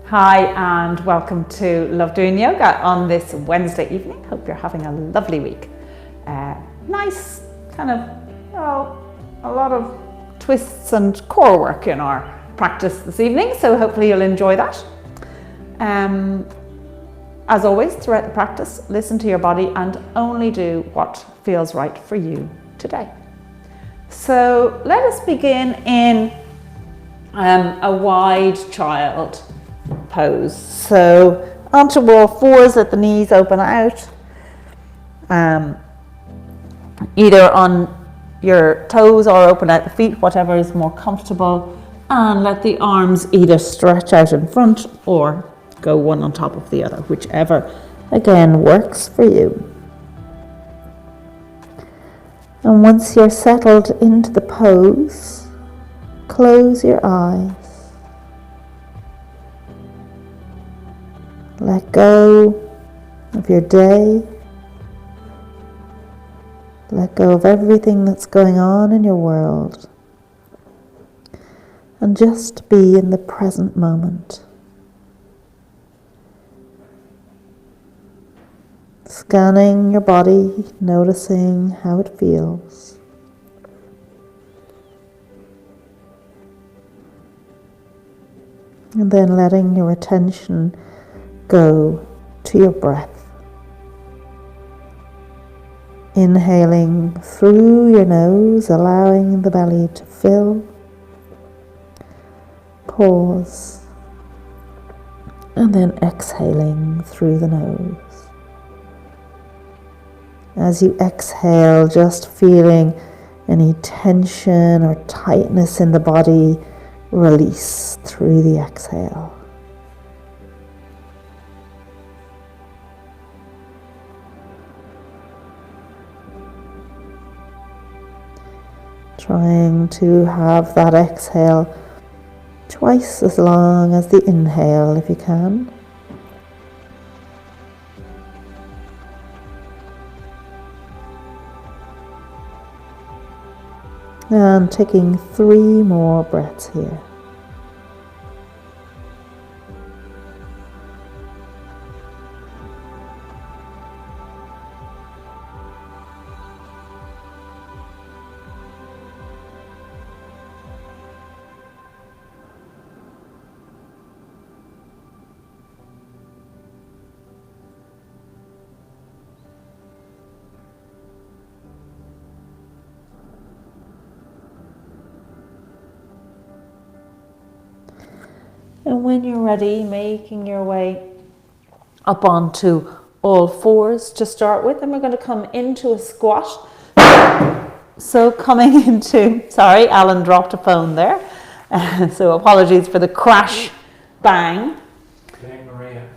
Hi and welcome to Love Doing Yoga on this Wednesday evening. Hope you're having a lovely week. Nice kind of, a lot of twists and core work in our practice this evening, so hopefully you'll enjoy that. As always, throughout the practice, listen to your body and only do what feels right for you today. So let us begin in a wide child pose. So onto all fours, let the knees open out, either on your toes or open out the feet, whatever is more comfortable, and let the arms either stretch out in front or go one on top of the other, whichever again works for you. And once you're settled into the pose, close your eyes. Let go of your day. Let go of everything that's going on in your world. And just be in the present moment. Scanning your body, noticing how it feels. And then letting your attention go to your breath. Inhaling through your nose, allowing the belly to fill. Pause. And then exhaling through the nose. As you exhale, just feeling any tension or tightness in the body release through the exhale. Trying to have that exhale twice as long as the inhale if you can. And taking 3 more breaths here. And when you're ready, making your way up onto all fours to start with, and we're going to come into a squat. So coming into, sorry, Alan dropped a phone there. So apologies for the crash, bang. Okay, Maria.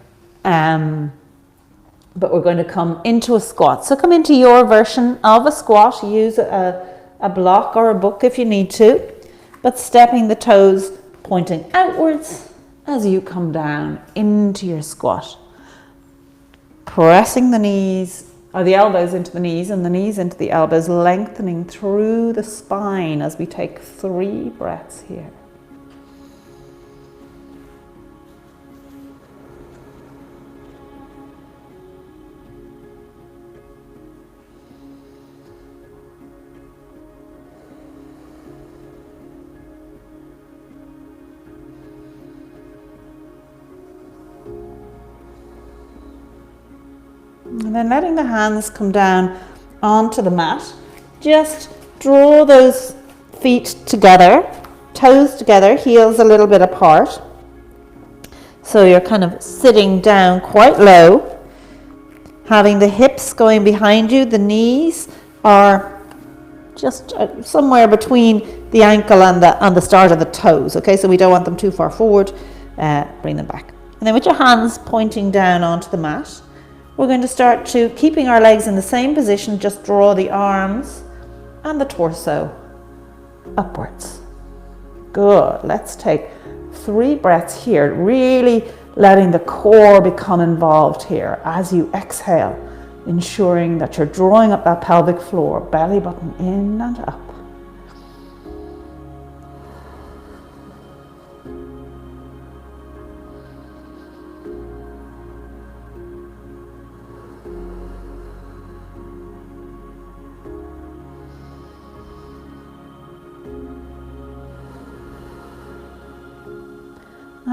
But we're going to come into a squat. So come into your version of a squat. Use a block or a book if you need to, but stepping the toes pointing outwards as you come down into your squat. Pressing the knees, or the elbows into the knees and the knees into the elbows, lengthening through the spine as we take 3 breaths here. And then letting the hands come down onto the mat. Just draw those feet together, toes together, heels a little bit apart. So you're kind of sitting down quite low, having the hips going behind you. The knees are just somewhere between the ankle and the start of the toes. Okay, so we don't want them too far forward. Bring them back. And then with your hands pointing down onto the mat, we're going to start to, keeping our legs in the same position, just draw the arms and the torso upwards. Good. Let's take 3 breaths here, really letting the core become involved here as you exhale, ensuring that you're drawing up that pelvic floor, belly button in and up.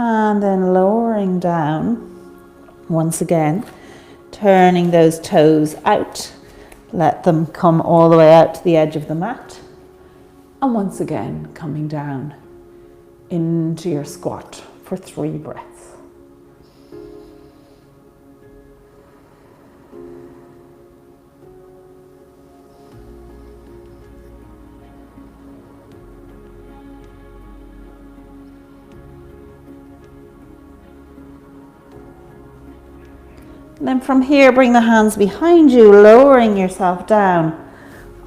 And then lowering down, once again, turning those toes out. Let them come all the way out to the edge of the mat. And once again, coming down into your squat for 3 breaths. And then from here, bring the hands behind you, lowering yourself down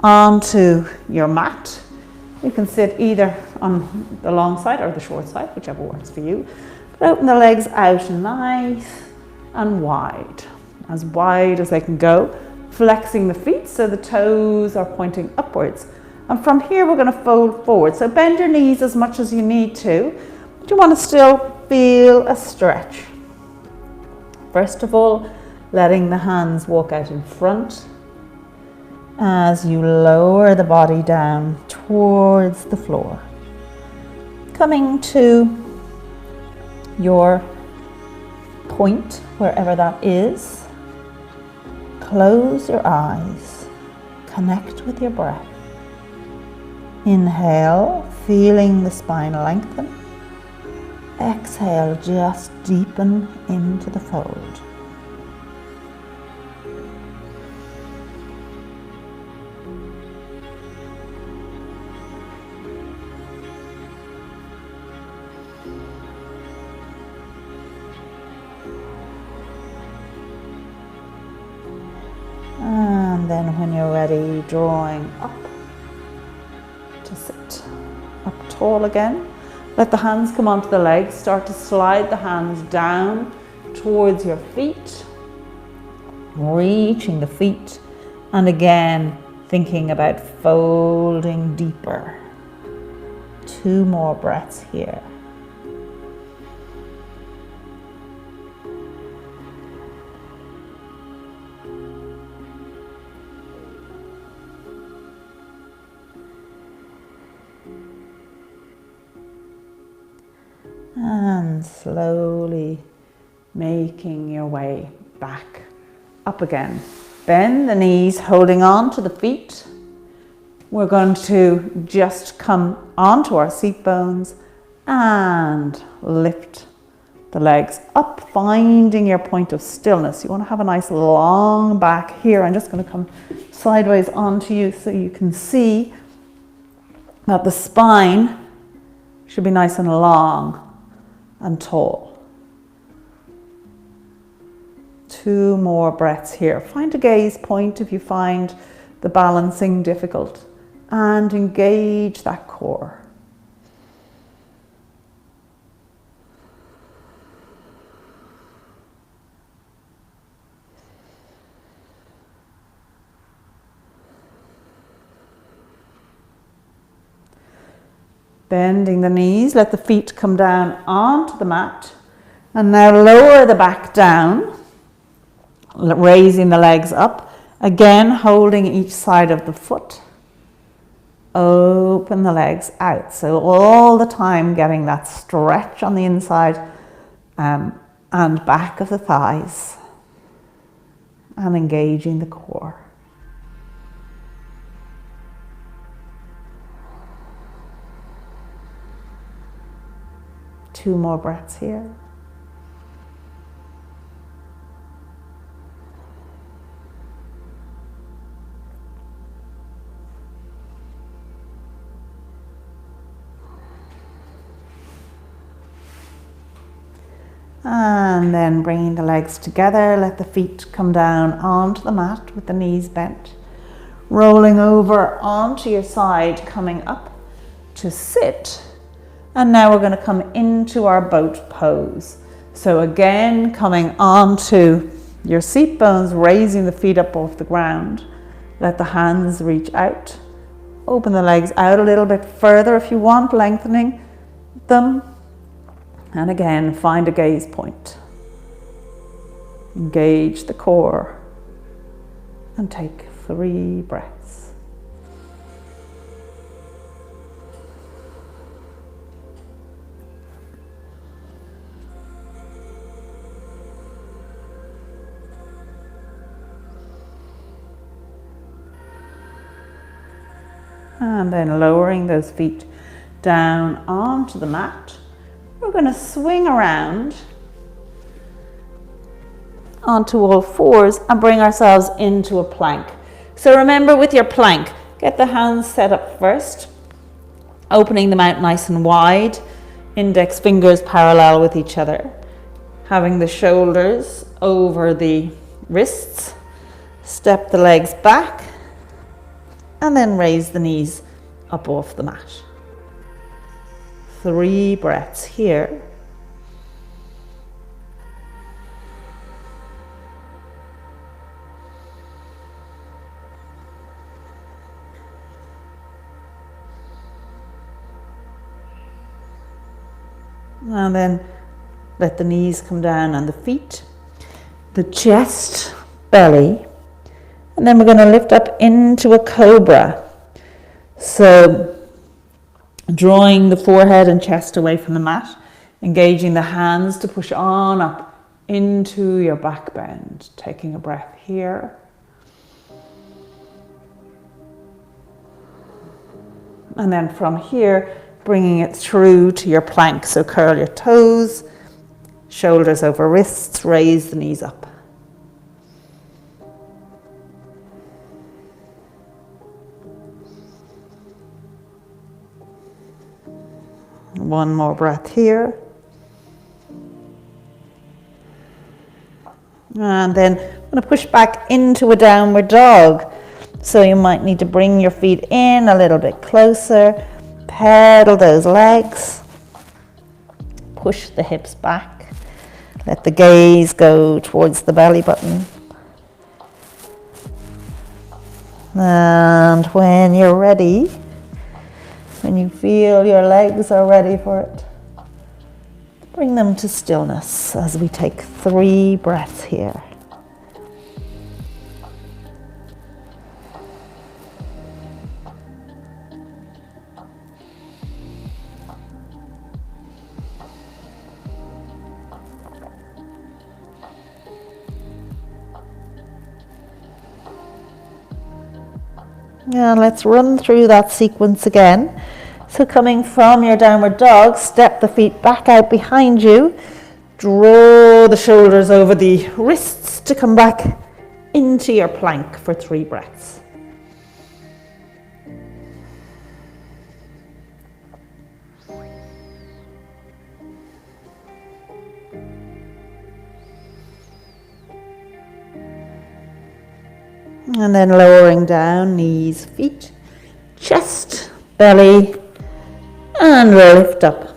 onto your mat. You can sit either on the long side or the short side, whichever works for you. But open the legs out nice and wide as they can go. Flexing the feet so the toes are pointing upwards. And from here, we're going to fold forward. So bend your knees as much as you need to. But you want to still feel a stretch. First of all, letting the hands walk out in front as you lower the body down towards the floor. Coming to your point, wherever that is, close your eyes, connect with your breath. Inhale, feeling the spine lengthen. Exhale, just deepen into the fold. And then when you're ready, drawing up to sit up tall again. Let the hands come onto the legs. Start to slide the hands down towards your feet, reaching the feet, and again thinking about folding deeper. 2 more breaths here. And slowly making your way back up again. Bend the knees, holding on to the feet. We're going to just come onto our seat bones and lift the legs up, finding your point of stillness. You want to have a nice long back here. I'm just going to come sideways onto you so you can see that the spine should be nice and long and tall. 2 more breaths here. Find a gaze point if you find the balancing difficult, and engage that core. Bending the knees, let the feet come down onto the mat. And now lower the back down, raising the legs up. Again, holding each side of the foot. Open the legs out. So all the time getting that stretch on the inside and back of the thighs. And engaging the core. Two more breaths here. And then bringing the legs together, let the feet come down onto the mat with the knees bent. Rolling over onto your side, coming up to sit. And now we're going to come into our boat pose. So again, coming onto your seat bones, raising the feet up off the ground. Let the hands reach out. Open the legs out a little bit further if you want, lengthening them. And again, find a gaze point. Engage the core. And take 3 breaths. And then lowering those feet down onto the mat. We're going to swing around onto all fours and bring ourselves into a plank. So remember, with your plank, get the hands set up first, opening them out nice and wide, index fingers parallel with each other, having the shoulders over the wrists, step the legs back, and then raise the knees up off the mat. 3 breaths here. And then let the knees come down on the feet, the chest, belly, and then we're going to lift up into a cobra. So drawing the forehead and chest away from the mat, engaging the hands to push on up into your back bend. Taking a breath here. And then from here, bringing it through to your plank. So curl your toes, shoulders over wrists, raise the knees up. One more breath here. And then I'm going to push back into a downward dog. So you might need to bring your feet in a little bit closer. Pedal those legs. Push the hips back. Let the gaze go towards the belly button. And when you're ready, when you feel your legs are ready for it, bring them to stillness as we take 3 breaths here. And let's run through that sequence again. So coming from your downward dog, step the feet back out behind you. Draw the shoulders over the wrists to come back into your plank for 3 breaths. And then lowering down, knees, feet, chest, belly, and lift up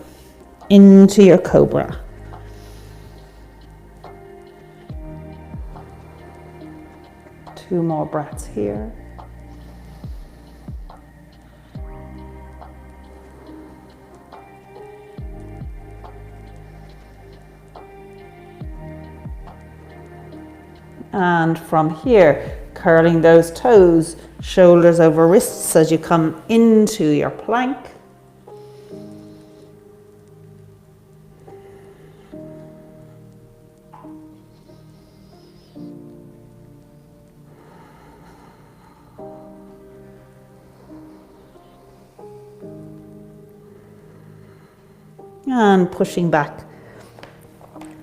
into your cobra. Two more breaths here. And from here, curling those toes, shoulders over wrists as you come into your plank. And pushing back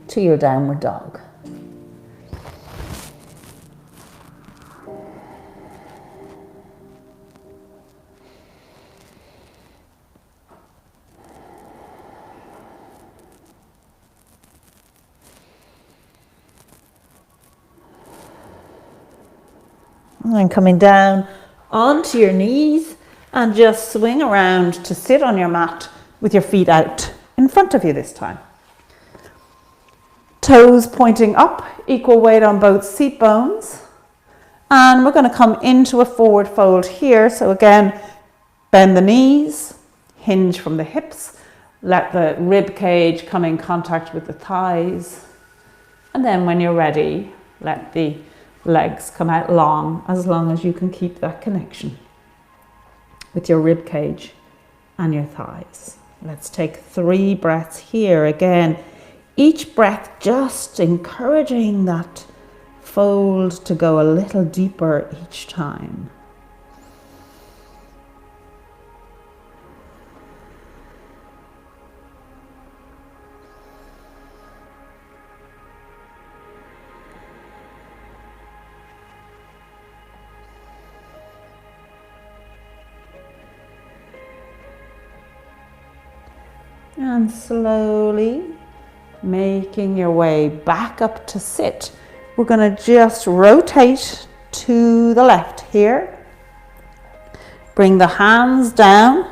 to your downward dog. And coming down onto your knees and just swing around to sit on your mat with your feet out in front of you this time. Toes pointing up, equal weight on both seat bones. And we're going to come into a forward fold here. So again, bend the knees, hinge from the hips, let the rib cage come in contact with the thighs. And then when you're ready, let the legs come out long as you can keep that connection with your rib cage and your thighs. Let's take 3 breaths here. Again, each breath just encouraging that fold to go a little deeper each time. And slowly making your way back up to sit. We're going to just rotate to the left here. Bring the hands down,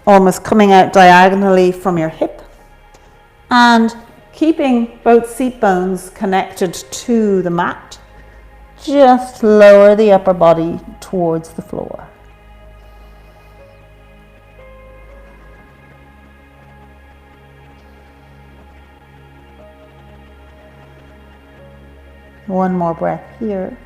almost coming out diagonally from your hip, and keeping both seat bones connected to the mat. Just lower the upper body towards the floor. One more breath here.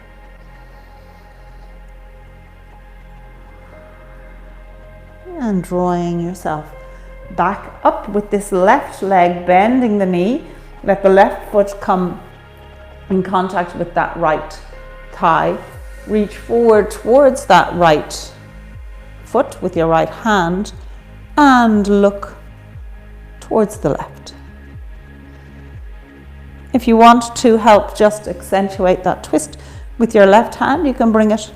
And drawing yourself back up with this left leg, bending the knee. Let the left foot come in contact with that right thigh. Reach forward towards that right foot with your right hand and look towards the left. If you want to help just accentuate that twist with your left hand, you can bring it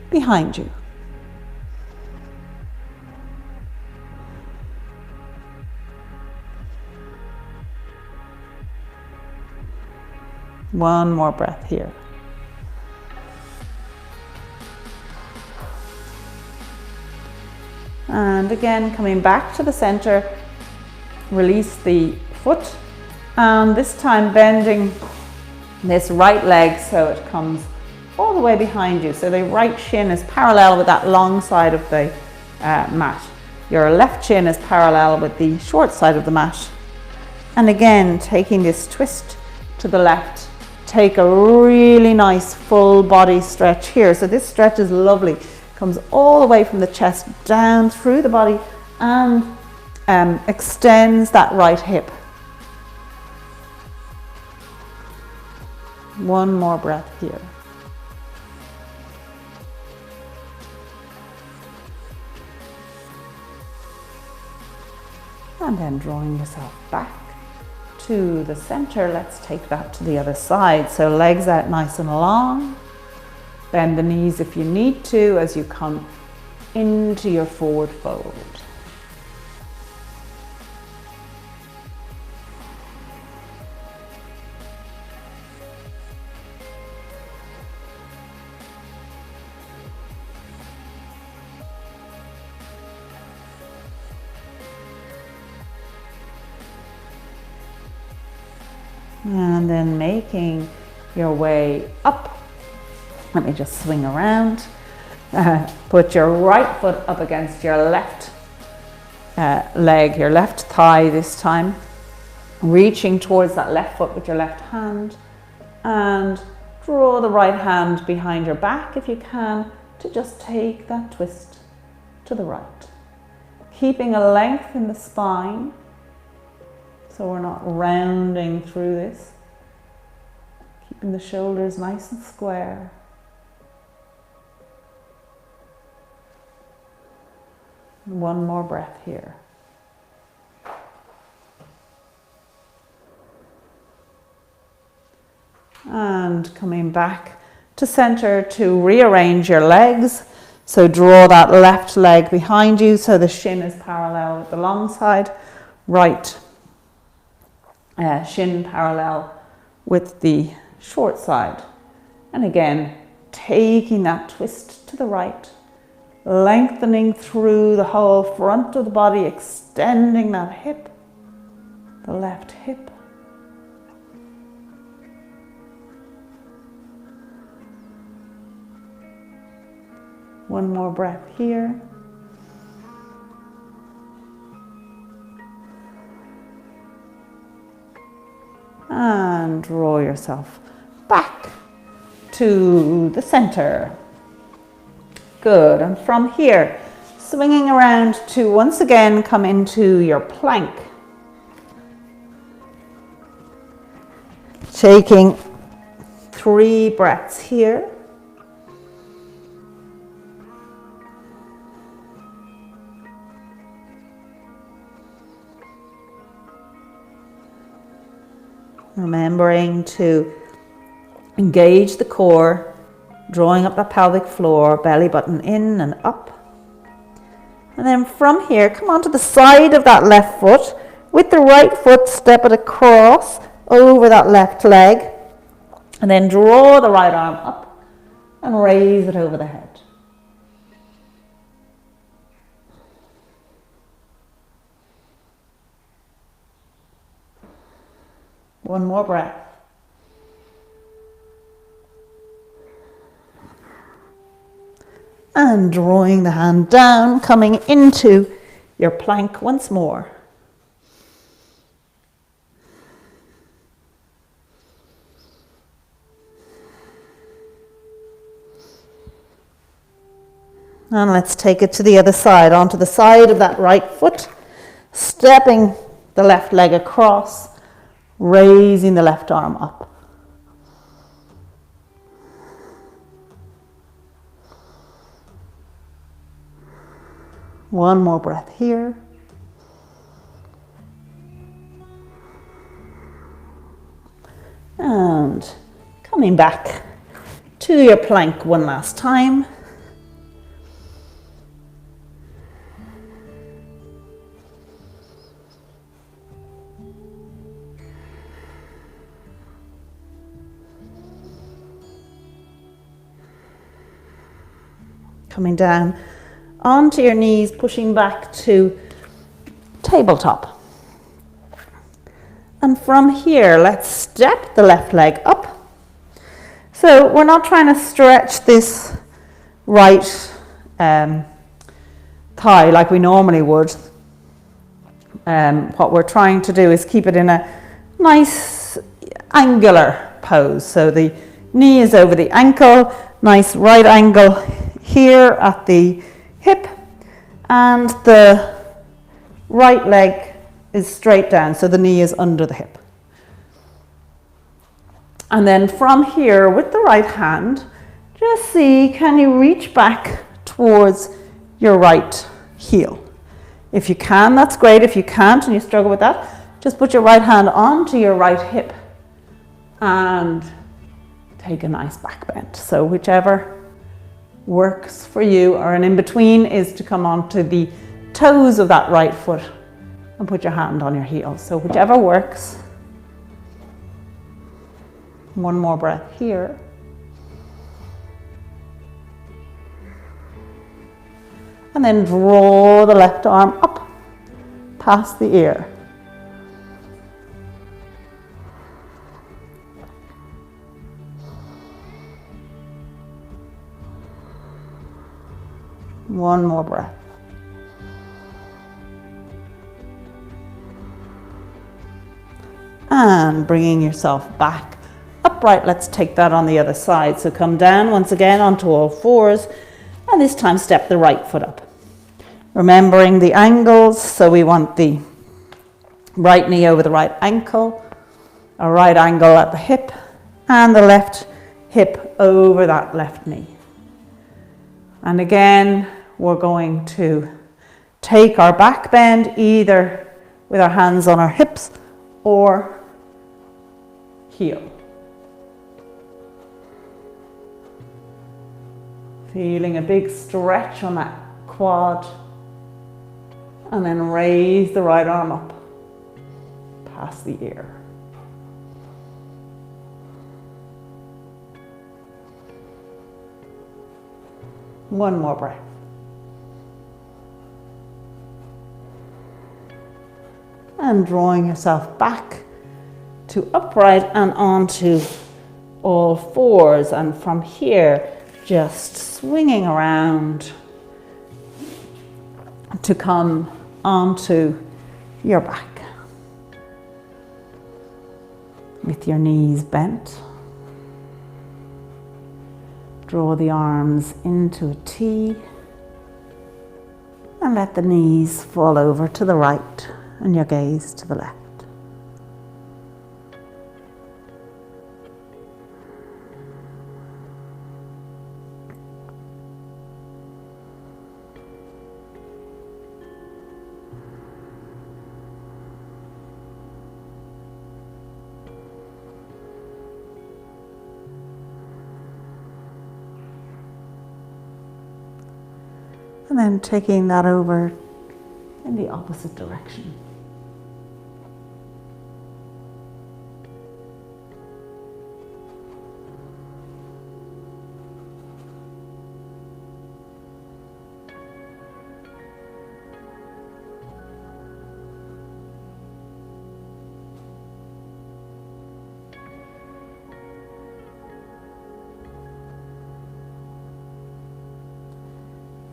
behind you. One more breath here. And again, coming back to the center, release the foot, and this time bending this right leg so it comes all the way behind you. So the right shin is parallel with that long side of the mat. Your left shin is parallel with the short side of the mat. And again, taking this twist to the left. Take a really nice full body stretch here. So this stretch is lovely. Comes all the way from the chest down through the body and extends that right hip. One more breath here. And then drawing yourself back to the center. Let's take that to the other side. So legs out nice and long. Bend the knees if you need to as you come into your forward fold. And then making your way up. Let me just swing around. Put your right foot up against your left leg, your left thigh this time. Reaching towards that left foot with your left hand. And draw the right hand behind your back if you can to just take that twist to the right. Keeping a length in the spine so we're not rounding through this. Keeping the shoulders nice and square. One more breath here. And coming back to center to rearrange your legs. So draw that left leg behind you so the shin is parallel with the long side. Right shin parallel with the short side. And again, taking that twist to the right. Lengthening through the whole front of the body, extending that hip, the left hip. One more breath here. And draw yourself back to the center. Good, and from here, swinging around to once again come into your plank. Taking 3 breaths here. Remembering to engage the core, drawing up the pelvic floor, belly button in and up. And then from here, come onto the side of that left foot. With the right foot, step it across over that left leg. And then draw the right arm up and raise it over the head. One more breath. And drawing the hand down, coming into your plank once more. And let's take it to the other side, onto the side of that right foot, stepping the left leg across, raising the left arm up. One more breath here. And coming back to your plank one last time. Coming down onto your knees, pushing back to tabletop. And from here, let's step the left leg up. So we're not trying to stretch this right thigh like we normally would. What we're trying to do is keep it in a nice angular pose. So the knee is over the ankle, nice right angle here at the hip, and the right leg is straight down, so the knee is under the hip. And then from here, with the right hand, just see, can you reach back towards your right heel? If you can, that's great. If you can't and you struggle with that, just put your right hand onto your right hip and take a nice back bend. So whichever works for you, or an in-between is to come onto the toes of that right foot and put your hand on your heel. So whichever works. One more breath here. And then draw the left arm up past the ear. One more breath. And bringing yourself back upright. Let's take that on the other side. So come down once again onto all fours, and this time step the right foot up. Remembering the angles, so we want the right knee over the right ankle, a right angle at the hip, and the left hip over that left knee. And again, we're going to take our back bend either with our hands on our hips or heel. Feeling a big stretch on that quad, and then raise the right arm up past the ear. One more breath. And drawing yourself back to upright and onto all fours. And from here, just swinging around to come onto your back with your knees bent. Draw the arms into a T and let the knees fall over to the right and your gaze to the left. And then taking that over in the opposite direction.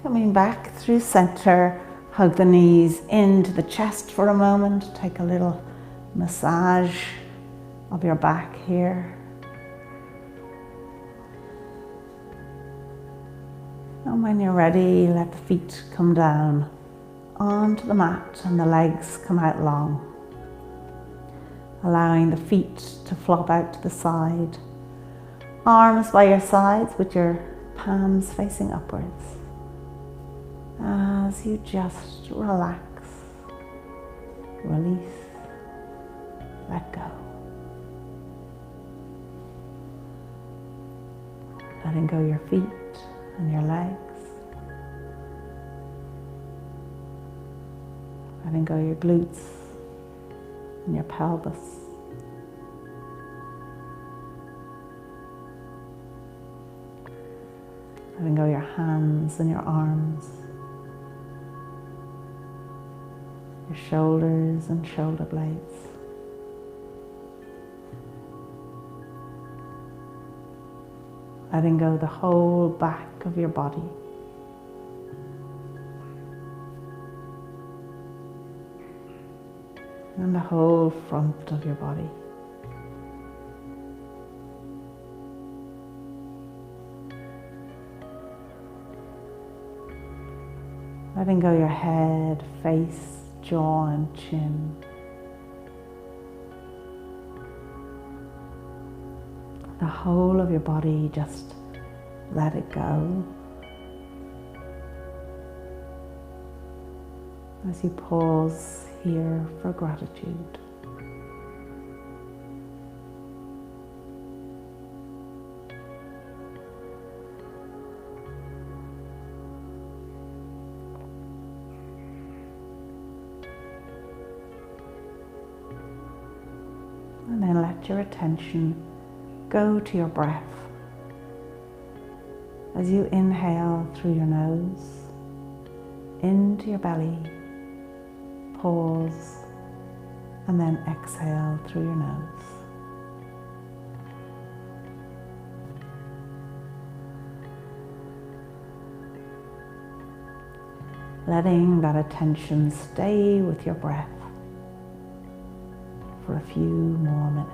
Coming back through center, hug the knees into the chest for a moment. Take a little massage of your back here. And when you're ready, let the feet come down onto the mat and the legs come out long. Allowing the feet to flop out to the side. Arms by your sides with your palms facing upwards. As you just relax, release, let go. Letting go your feet and your legs. Letting go your glutes and your pelvis. Letting go your hands and your arms. Your shoulders and shoulder blades. Letting go the whole back of your body. And the whole front of your body. Letting go your head, face, jaw and chin. The whole of your body, just let it go. As you pause here for gratitude. And then let your attention go to your breath. As you inhale through your nose, into your belly, pause, and then exhale through your nose. Letting that attention stay with your breath for a few more minutes.